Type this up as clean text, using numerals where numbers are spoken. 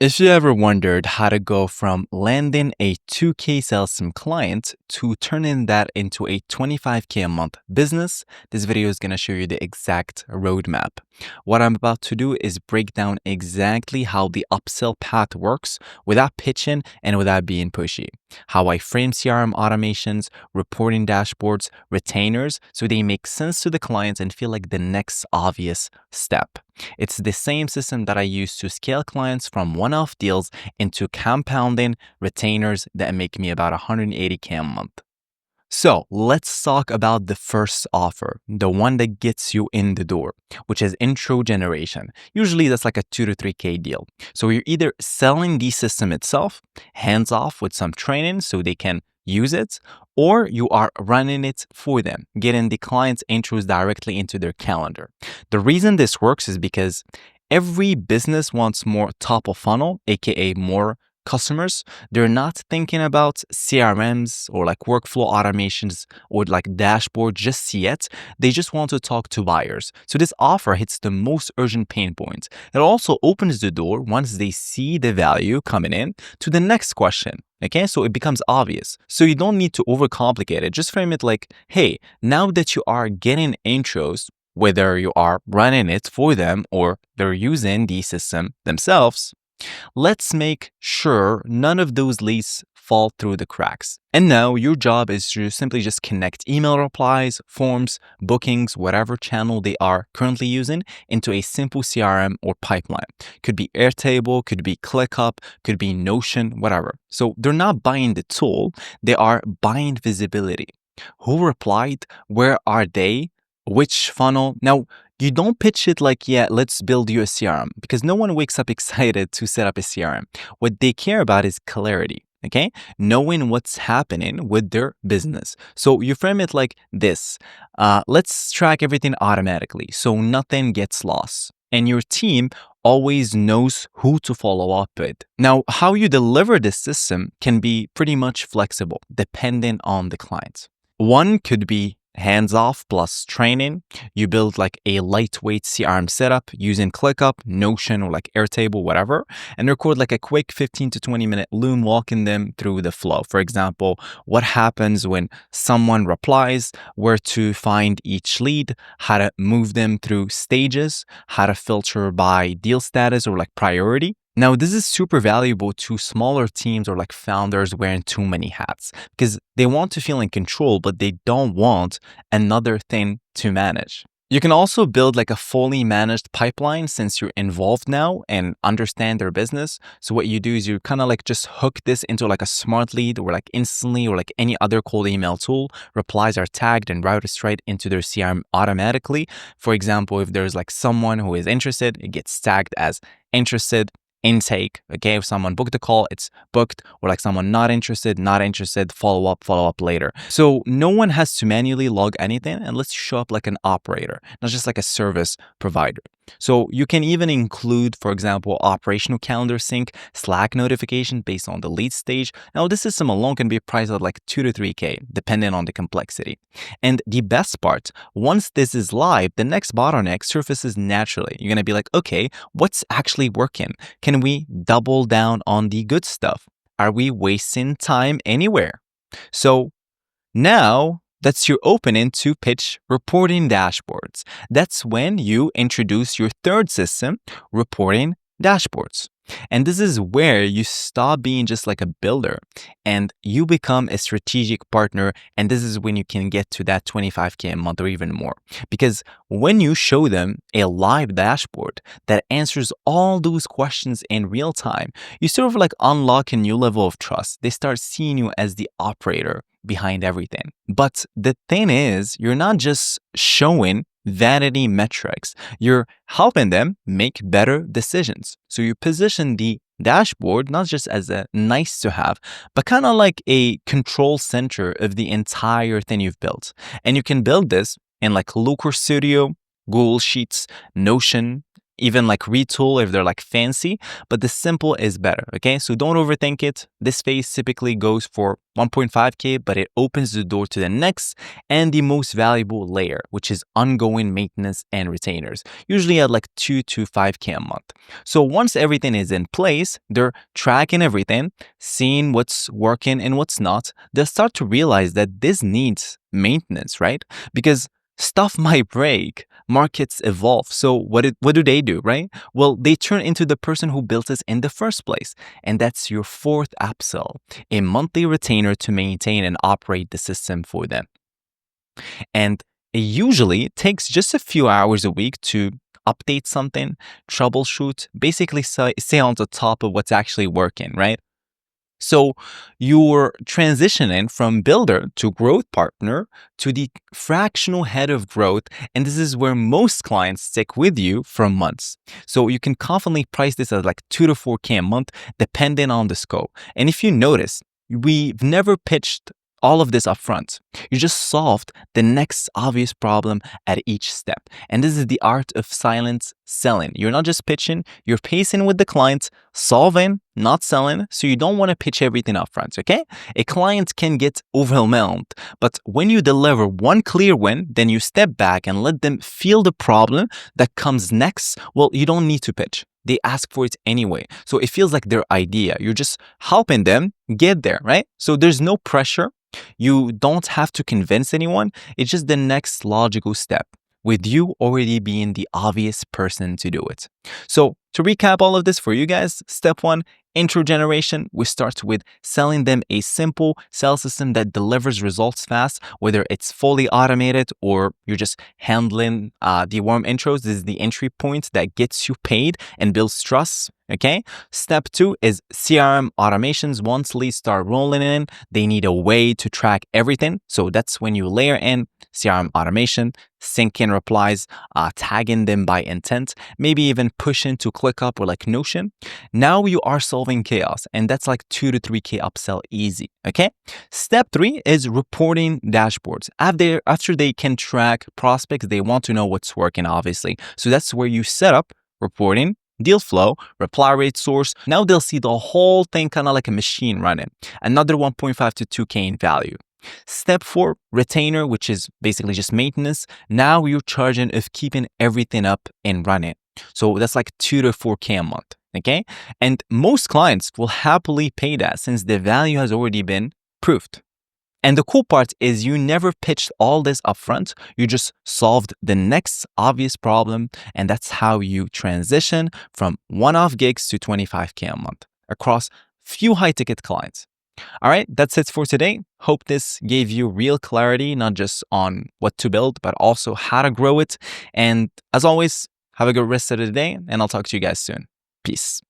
If you ever wondered how to go from landing a 2K sales from client to turning that into a 25K a month business, this video is going to show you the exact roadmap. What I'm about to do is break down exactly how the upsell path works without pitching and without being pushy. How I frame CRM automations, reporting dashboards, retainers, so they make sense to the clients and feel like the next obvious step. It's the same system that I use to scale clients from one-off deals into compounding retainers that make me about 180K a month. So let's talk about the first offer, the one that gets you in the door, which is intro generation. Usually that's like a 2 to 3K deal. So you're either selling the system itself, hands off with some training so they can use it, or you are running it for them, getting the client's intros directly into their calendar. The reason this works is because every business wants more top of funnel, aka more customers. They're not thinking about CRMs or like workflow automations or like dashboard just yet. They just want to talk to buyers. So this offer hits the most urgent pain points. It also opens the door once they see the value coming in to the next question. Okay, so it becomes obvious. So you don't need to overcomplicate it. Just frame it like, hey, now that you are getting intros, whether you are running it for them or they're using the system themselves, let's make sure none of those leads fall through the cracks. And now your job is to simply just connect email replies, forms, bookings, whatever channel they are currently using into a simple CRM or pipeline. Could be Airtable, could be ClickUp, could be Notion, whatever. So they're not buying the tool, they are buying visibility. Who replied? Where are they? Which funnel? Now, you don't pitch it like, yeah, let's build you a CRM, because no one wakes up excited to set up a CRM. What they care about is clarity, okay? Knowing what's happening with their business. So you frame it like this. Let's track everything automatically so nothing gets lost. And your team always knows who to follow up with. Now, how you deliver this system can be pretty much flexible depending on the client. One could be hands-off plus training. You build like a lightweight CRM setup using ClickUp, Notion, or like Airtable, whatever, and record like a quick 15 to 20 minute Loom walking them through the flow. For example, what happens when someone replies, where to find each lead, how to move them through stages, how to filter by deal status or like priority. Now, this is super valuable to smaller teams or like founders wearing too many hats because they want to feel in control, but they don't want another thing to manage. You can also build like a fully managed pipeline since you're involved now and understand their business. So what you do is you kind of like just hook this into like a smart lead or like instantly or like any other cold email tool. Replies are tagged and routed straight into their CRM automatically. For example, if there's like someone who is interested, it gets tagged as interested intake. Okay, if someone booked a call, it's booked, or like someone not interested, follow up later. So no one has to manually log anything unless you show up like an operator, not just like a service provider. So you can even include, for example, operational calendar sync, Slack notification based on the lead stage. Now this system alone can be priced at like 2 to 3K, depending on the complexity. And the best part, once this is live, the next bottleneck surfaces naturally. You're gonna be like, okay, what's actually working? Can we double down on the good stuff? Are we wasting time anywhere? So now that's your opening to pitch reporting dashboards. That's when you introduce your third system, reporting dashboards. And this is where you stop being just like a builder and you become a strategic partner. And this is when you can get to that 25K a month or even more. Because when you show them a live dashboard that answers all those questions in real time, you sort of like unlock a new level of trust. They start seeing you as the operator behind everything. But the thing is, you're not just showing vanity metrics, you're helping them make better decisions. So you position the dashboard not just as a nice to have, but kind of like a control center of the entire thing you've built. And you can build this in like Looker Studio, Google Sheets, Notion, even like retool if they're like fancy, but the simple is better, okay? So don't overthink it. This phase typically goes for 1.5K, but it opens the door to the next and the most valuable layer, which is ongoing maintenance and retainers, usually at like 2 to 5K a month. So once everything is in place, they're tracking everything, seeing what's working and what's not. They'll start to realize that this needs maintenance, right? Because stuff might break, markets evolve. So what do they do, right? Well, they turn into the person who built this in the first place. And that's your fourth upsell, a monthly retainer to maintain and operate the system for them. And it usually takes just a few hours a week to update something, troubleshoot, basically stay on the top of what's actually working, right? So you're transitioning from builder to growth partner to the fractional head of growth. And this is where most clients stick with you for months. So you can confidently price this at like 2 to 4K a month, depending on the scope. And if you notice, we've never pitched all of this upfront. You just solved the next obvious problem at each step. And this is the art of silent selling. You're not just pitching, you're pacing with the client, solving, not selling. So you don't want to pitch everything upfront, okay? A client can get overwhelmed, but when you deliver one clear win, then you step back and let them feel the problem that comes next. Well, you don't need to pitch. They ask for it anyway. So it feels like their idea. You're just helping them get there, right? So there's no pressure. You don't have to convince anyone. It's just the next logical step, with you already being the obvious person to do it. So to recap all of this for you guys, step one, intro generation. We start with selling them a simple sales system that delivers results fast, whether it's fully automated or you're just handling the warm intros. This is the entry point that gets you paid and builds trust. Okay. Step two is CRM automations. Once leads start rolling in, they need a way to track everything. So that's when you layer in CRM automation, sync in replies, tagging them by intent, maybe even push into ClickUp or like Notion. Now you are solving chaos, and that's like 2 to 3K upsell easy. Okay. Step three is reporting dashboards. After they can track prospects, they want to know what's working, obviously. So that's where you set up reporting, deal flow, reply rate source. Now they'll see the whole thing kind of like a machine running. Another 1.5 to 2K in value. Step four, retainer, which is basically just maintenance. Now you're charging of keeping everything up and running. So that's like 2 to 4K a month. Okay. And most clients will happily pay that since the value has already been proved. And the cool part is you never pitched all this upfront. You just solved the next obvious problem. And that's how you transition from one-off gigs to 25K a month across few high-ticket clients. All right, that's it for today. Hope this gave you real clarity, not just on what to build, but also how to grow it. And as always, have a good rest of the day, and I'll talk to you guys soon. Peace.